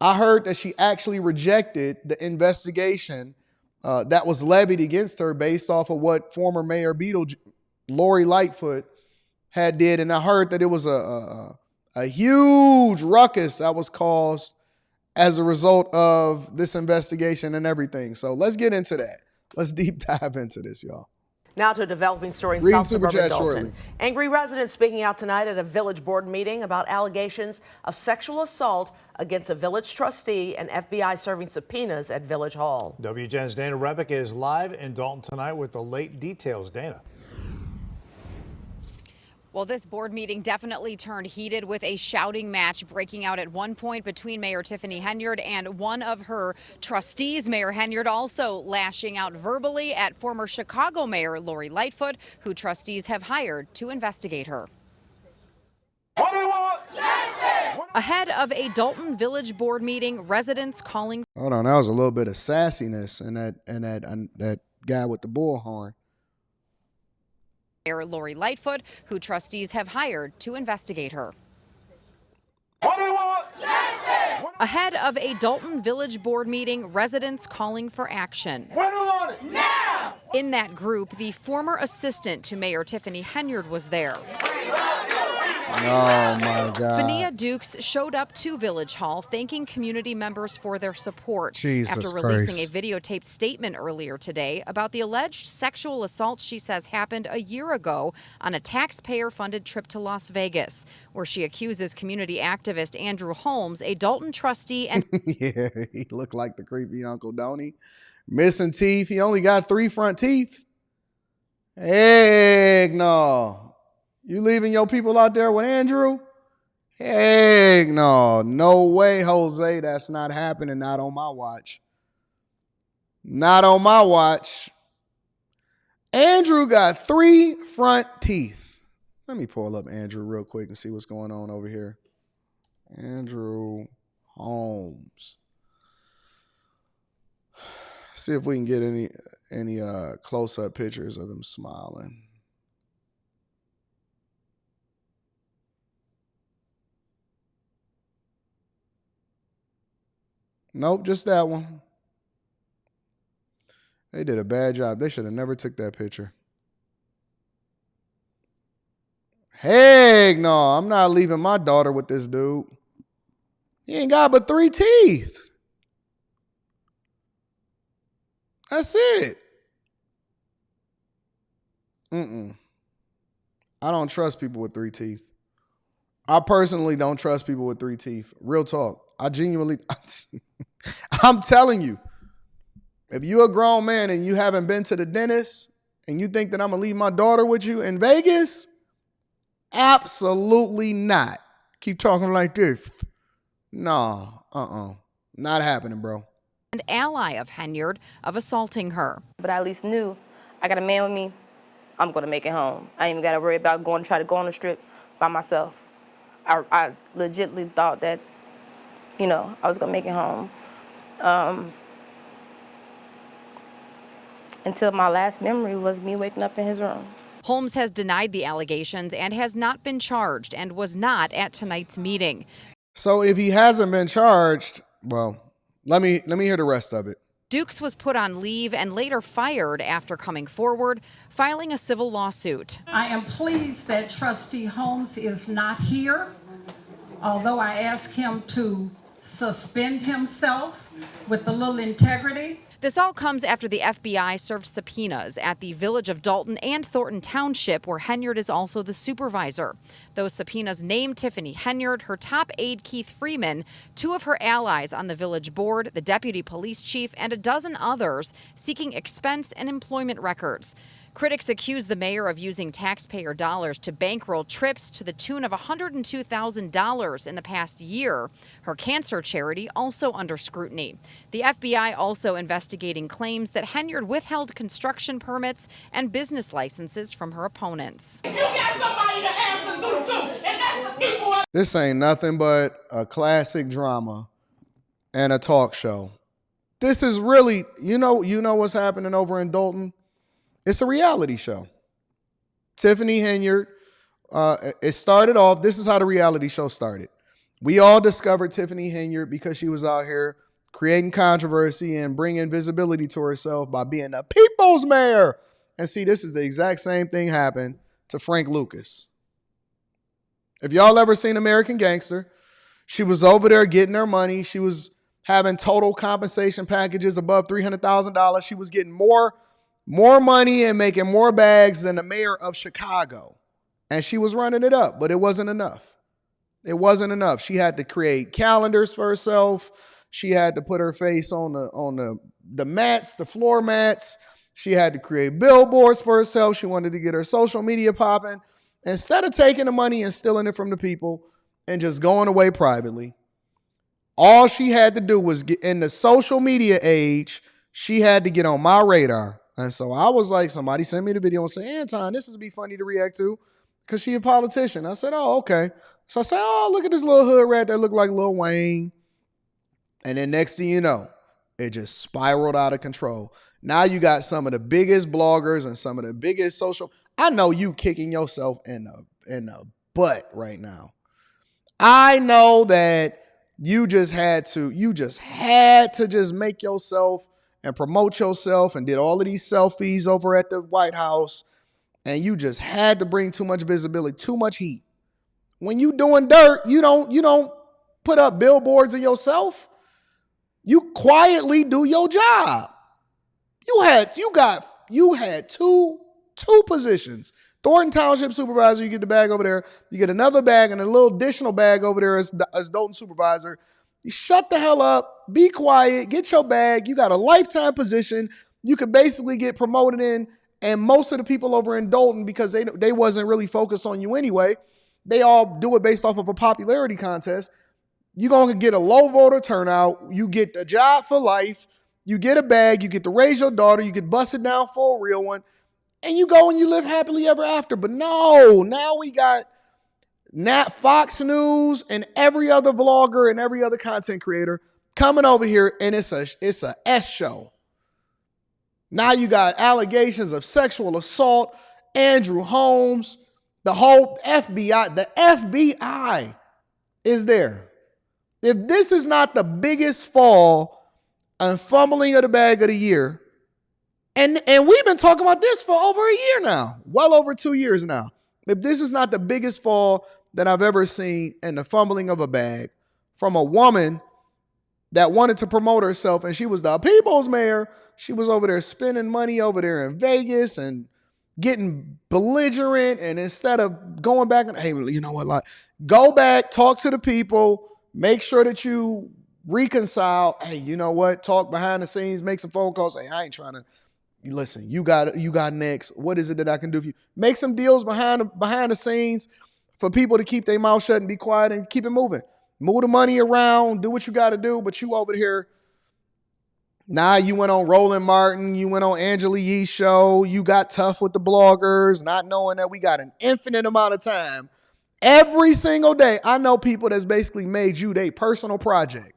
I heard that she actually rejected the investigation that was levied against her based off of what former Mayor Lori Lightfoot had did. And I heard that it was a huge ruckus that was caused as a result of this investigation and everything. So let's get into that. Let's deep dive into this, y'all. Now to a developing story in South Suburban Dalton. Angry residents speaking out tonight at a village board meeting about allegations of sexual assault against a village trustee and FBI serving subpoenas at Village Hall. WGN's Dana Rebick is live in Dalton tonight with the late details. Dana. Well, this board meeting definitely turned heated with a shouting match breaking out at one point between Mayor Tiffany Henyard and one of her trustees. Mayor Henyard also lashing out verbally at former Chicago Mayor Lori Lightfoot, who trustees have hired to investigate her. What do we want? Justice! Ahead of a Dalton Village board meeting, residents calling. Hold on, that was a little bit of sassiness in that guy with the bullhorn. Mayor Lori Lightfoot, who trustees have hired to investigate her. What do we want? Justice! Ahead of a Dalton Village board meeting, residents calling for action. When do we want it? Now! In that group, the former assistant to Mayor Tiffany Henyard was there. Oh, my God. Fania Dukes showed up to Village Hall, thanking community members for their support. Jesus after releasing Christ. a videotaped statement earlier today about the alleged sexual assault she says happened a year ago on a taxpayer-funded trip to Las Vegas, where she accuses community activist Andrew Holmes, a Dalton trustee and yeah, he looked like the creepy uncle, don't he? Missing teeth. He only got 3 front teeth. Heck no. You leaving your people out there with Andrew? Heck no. No way, Jose. That's not happening. Not on my watch. Not on my watch. Andrew got 3 front teeth. Let me pull up Andrew real quick and see what's going on over here. Andrew Holmes. See if we can get any close-up pictures of him smiling. Nope, just that one. They did a bad job. They should have never took that picture. Heck no, I'm not leaving my daughter with this dude. He ain't got but 3 teeth. That's it. I don't trust people with 3 teeth. I personally don't trust people with 3 teeth. Real talk. I genuinely, I'm telling you, if you're a grown man and you haven't been to the dentist and you think that I'm going to leave my daughter with you in Vegas, absolutely not. Keep talking like this. No, not happening, bro. An ally of Henyard of assaulting her. But I at least knew I got a man with me, I'm going to make it home. I ain't even got to worry about try to go on the strip by myself. I legitimately thought that, you know, I was going to make it home. Until my last memory was me waking up in his room. Holmes has denied the allegations and has not been charged and was not at tonight's meeting. So if he hasn't been charged, well, let me hear the rest of it. Dukes was put on leave and later fired after coming forward, filing a civil lawsuit. I am pleased that Trustee Holmes is not here, although I asked him to suspend himself with a little integrity. This all comes after the FBI served subpoenas at the village of Dalton and Thornton Township, where Henyard is also the supervisor. Those subpoenas named Tiffany Henyard, her top aide Keith Freeman, 2 of her allies on the village board, the deputy police chief, and a dozen others seeking expense and employment records. Critics accuse the mayor of using taxpayer dollars to bankroll trips to the tune of $102,000 in the past year. Her cancer charity also under scrutiny. The FBI also investigating claims that Henyard withheld construction permits and business licenses from her opponents. You got somebody to answer to too, and that's the people. This ain't nothing but a classic drama and a talk show. This is really, you know what's happening over in Dalton? It's a reality show. Tiffany Henyard, it started off, this is how the reality show started. We all discovered Tiffany Henyard because she was out here creating controversy and bringing visibility to herself by being a people's mayor. And see, this is the exact same thing happened to Frank Lucas. If y'all ever seen American Gangster, she was over there getting her money. She was having total compensation packages above $300,000. She was getting more money and making more bags than the mayor of Chicago. And she was running it up, but it wasn't enough. It wasn't enough. She had to create calendars for herself. She had to put her face on the mats, the floor mats. She had to create billboards for herself. She wanted to get her social media popping. Instead of taking the money and stealing it from the people and just going away privately, all she had to do was get in the social media age. She had to get on my radar. And so I was like, somebody sent me the video and said, Anton, this would be funny to react to because she a politician. I said, oh, okay. So I said, oh, look at this little hood rat that looked like Lil Wayne. And then next thing you know, it just spiraled out of control. Now you got some of the biggest bloggers and some of the biggest social. I know you kicking yourself in the butt right now. I know that you just had to just make yourself and promote yourself and did all of these selfies over at the White House. And you just had to bring too much visibility, too much heat. When you doing dirt, you don't put up billboards of yourself. You quietly do your job. You had two positions. Thornton Township Supervisor, you get the bag over there. You get another bag and a little additional bag over there as Dalton Supervisor. You shut the hell up, be quiet, get your bag. You got a lifetime position. You could basically get promoted in. And most of the people over in Dalton, because they wasn't really focused on you anyway, they all do it based off of a popularity contest. You're going to get a low voter turnout. You get a job for life. You get a bag. You get to raise your daughter. You get busted down for a real one. And you go and you live happily ever after. But no, now we got Fox News and every other vlogger and every other content creator coming over here, and it's a S show. Now you got allegations of sexual assault, Andrew Holmes, the whole FBI. The FBI is there. If this is not the biggest fall and fumbling of the bag of the year, and we've been talking about this for over a year now, well over 2 years now. If this is not the biggest fall that I've ever seen in the fumbling of a bag from a woman that wanted to promote herself, and she was the people's mayor. She was over there spending money over there in Vegas and getting belligerent. And instead of going back and, hey, you know what, like, go back, talk to the people, make sure that you reconcile. Hey, you know what, talk behind the scenes, make some phone calls. Hey, I ain't trying to, listen, you got next. What is it that I can do for you? Make some deals behind the scenes for people to keep their mouth shut and be quiet and keep it moving. Move the money around, do what you got to do, but you over here. Now you went on Roland Martin, you went on Angela Yee's show, you got tough with the bloggers, not knowing that we got an infinite amount of time. Every single day, I know people that's basically made you their personal project.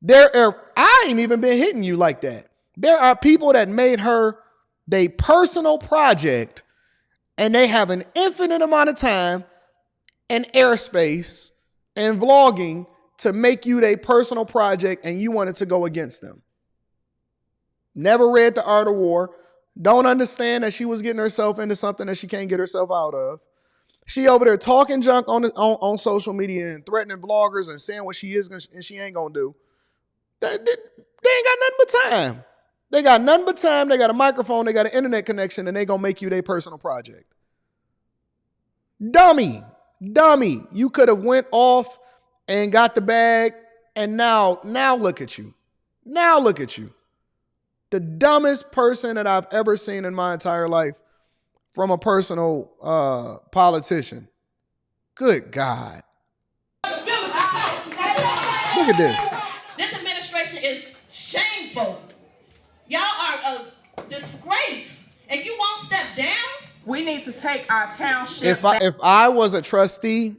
I ain't even been hitting you like that. There are people that made her their personal project, and they have an infinite amount of time and airspace and vlogging to make you their personal project, and you wanted to go against them. Never read The Art of War. Don't understand that she was getting herself into something that she can't get herself out of. She over there talking junk on social media and threatening bloggers and saying what she is and she ain't gonna do. They ain't got nothing but time. They got nothing but time. They got a microphone. They got an internet connection, and they gonna make you their personal project. Dummy. You could have went off and got the bag, and now look at you. Now look at you. The dumbest person that I've ever seen in my entire life from a personal politician. Good God. Look at this. This administration is shameful. Y'all are a disgrace. If you won't step down, We need to take our township back. If I was a trustee,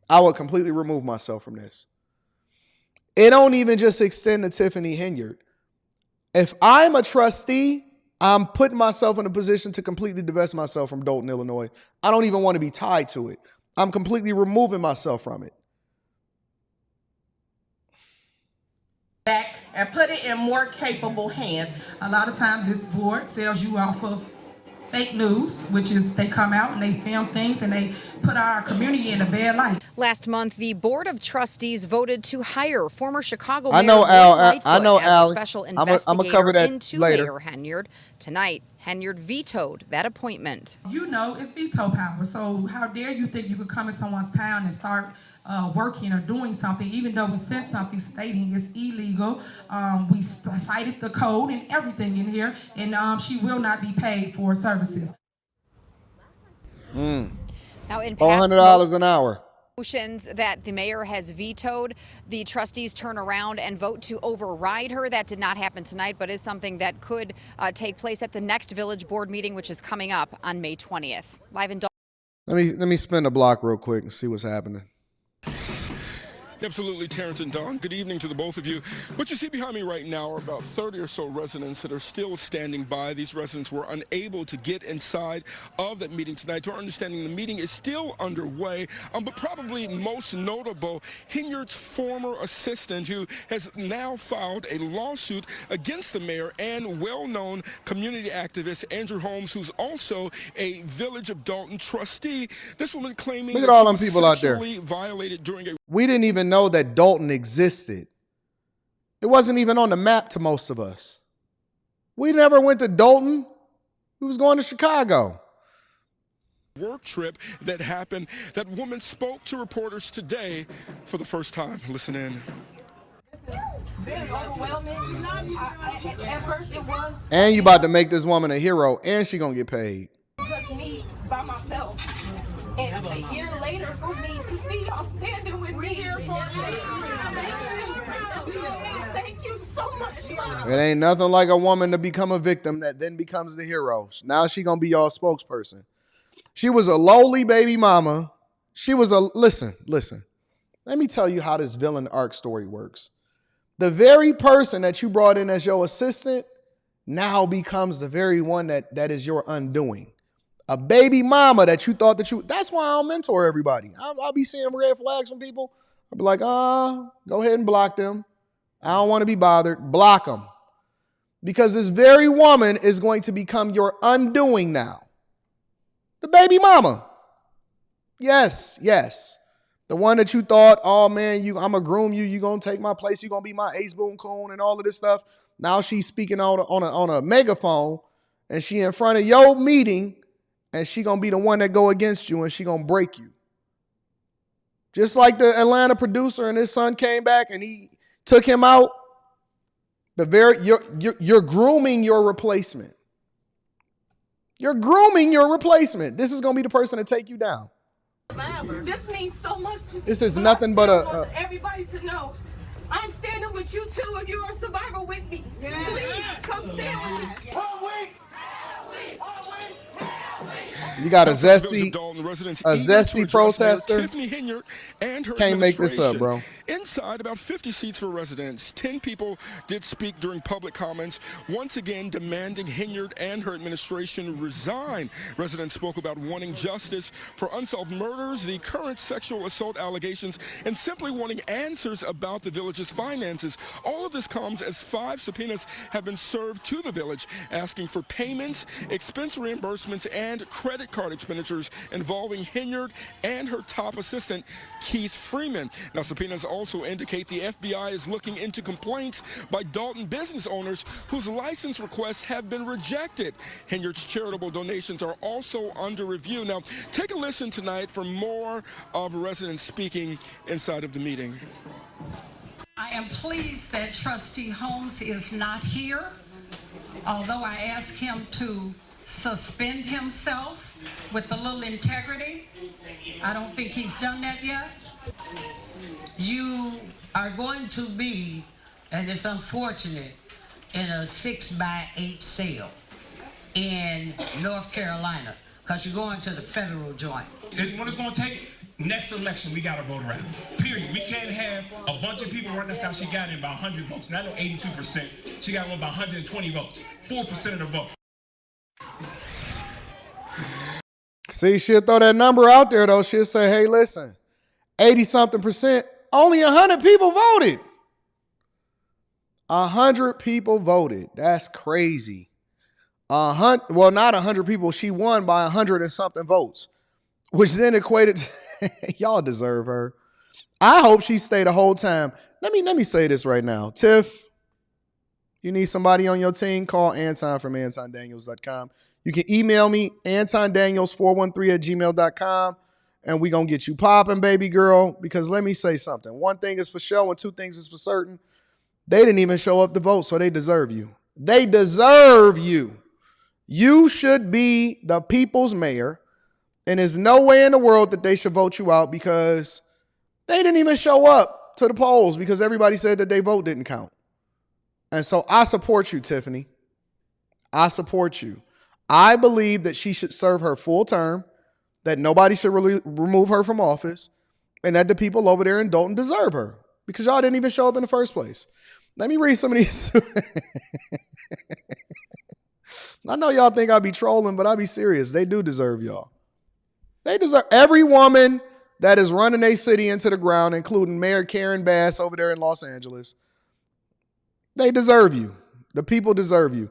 I would completely remove myself from this. It don't even just extend to Tiffany Henyard. If I'm a trustee, I'm putting myself in a position to completely divest myself from Dalton, Illinois. I don't even want to be tied to it. I'm completely removing myself from it. back and put it in more capable hands. A lot of times this board sells you off of fake news, which is they come out and they film things and they put our community in a bad light. Last month, the Board of Trustees voted to hire former Chicago I Mayor know Lightfoot I know as Al. a special I'm gonna investigator cover that into later. Mayor Henyard. Tonight, Henyard vetoed that appointment. You know, it's veto power. So how dare you think you could come in someone's town and start working or doing something, even though we sent something stating it's illegal. We cited the code and everything in here, and she will not be paid for services. Now, in $400 an hour. motions that the mayor has vetoed, the trustees turn around and vote to override her. That did not happen tonight, but is something that could take place at the next village board meeting, which is coming up on May 20th. Live in Let me spin the block real quick and see what's happening. Absolutely, Terrence and Don. Good evening to the both of you. What you see behind me right now are about 30 or so residents that are still standing by. These residents were unable to get inside of that meeting tonight. To our understanding, the meeting is still underway, but probably most notable, Henyard's former assistant, who has now filed a lawsuit against the mayor, and well-known community activist Andrew Holmes, who's also a Village of Dalton trustee. This woman claiming Look at that all she them was people out there. sexually violated during a We didn't even know that Dalton existed. It wasn't even on the map to most of us. We never went to Dalton. We was going to Chicago. work trip that happened. That woman spoke to reporters today for the first time. Listen in. Very overwhelming. At first it was And you about to make this woman a hero, and she gonna get paid. just me by myself. And a year later for me to see y'all standing with me here for thank you so much, Mom. It ain't nothing like a woman to become a victim that then becomes the hero. Now she gonna be y'all spokesperson. She was a lowly baby mama. She was a, listen. Let me tell you how this villain arc story works. The very person that you brought in as your assistant now becomes the very one that is your undoing. A baby mama that you thought that you, that's why I don't mentor everybody. I'll be seeing red flags from people. I'll be like, go ahead and block them. I don't want to be bothered. Block them. Because this very woman is going to become your undoing now. The baby mama. Yes. The one that you thought, oh man, I'm going to groom you. You're going to take my place. You're going to be my ace boon coon and all of this stuff. Now she's speaking on a megaphone, and she in front of your meeting, and she going to be the one that go against you, and she going to break you. Just like the Atlanta producer and his son came back and he took him out. You're grooming your replacement. You're grooming your replacement. This is going to be the person to take you down. This means so much to me. This is nothing but a want everybody to know I'm standing with you too. If you're a survivor with me, please come stand with me. you got a zesty Village protester. Tiffany Henyard and her Can't make this up, administration. bro. Inside, about 50 seats for residents. 10 people did speak during public comments, once again demanding Henyard and her administration resign. Residents spoke about wanting justice for unsolved murders, the current sexual assault allegations, and simply wanting answers about the village's finances. All of this comes as 5 subpoenas have been served to the village, asking for payments, expense reimbursements, and credit card expenditures involving Henyard and her top assistant, Keith Freeman. Now, subpoenas also indicate the FBI is looking into complaints by Dalton business owners whose license requests have been rejected. Henyard's charitable donations are also under review. Now, take a listen tonight for more of residents speaking inside of the meeting. I am pleased that Trustee Holmes is not here, although I asked him to suspend himself with a little integrity. I don't think he's done that yet. You are going to be, and it's unfortunate, in a 6x8 sale in North Carolina, because you're going to the federal joint. What it's going to take, next election, we got to vote around. Period. We can't have a bunch of people running. That's how she got in by 100 votes. Not 82%. She got one by 120 votes. 4% of the vote. See, she'll throw that number out there, though. She'll say, hey, listen, 80-something%, only 100 people voted. 100 people voted. That's crazy. Well, not 100 people. She won by 100 and something votes, which then equated to, y'all deserve her. I hope she stayed the whole time. Let me say this right now. Tiff, you need somebody on your team, call Anton from AntonDaniels.com. You can email me, AntonDaniels413@gmail.com, and we going to get you popping, baby girl, because let me say something. One thing is for sure and two things is for certain. They didn't even show up to vote, so they deserve you. They deserve you. You should be the people's mayor, and there's no way in the world that they should vote you out because they didn't even show up to the polls because everybody said that their vote didn't count. And so I support you, Tiffany. I support you. I believe that she should serve her full term, that nobody should really remove her from office, and that the people over there in Dalton deserve her because y'all didn't even show up in the first place. Let me read some of these. I know y'all think I be trolling, but I be serious. They do deserve y'all. They deserve every woman that is running a city into the ground, including Mayor Karen Bass over there in Los Angeles. They deserve you. The people deserve you.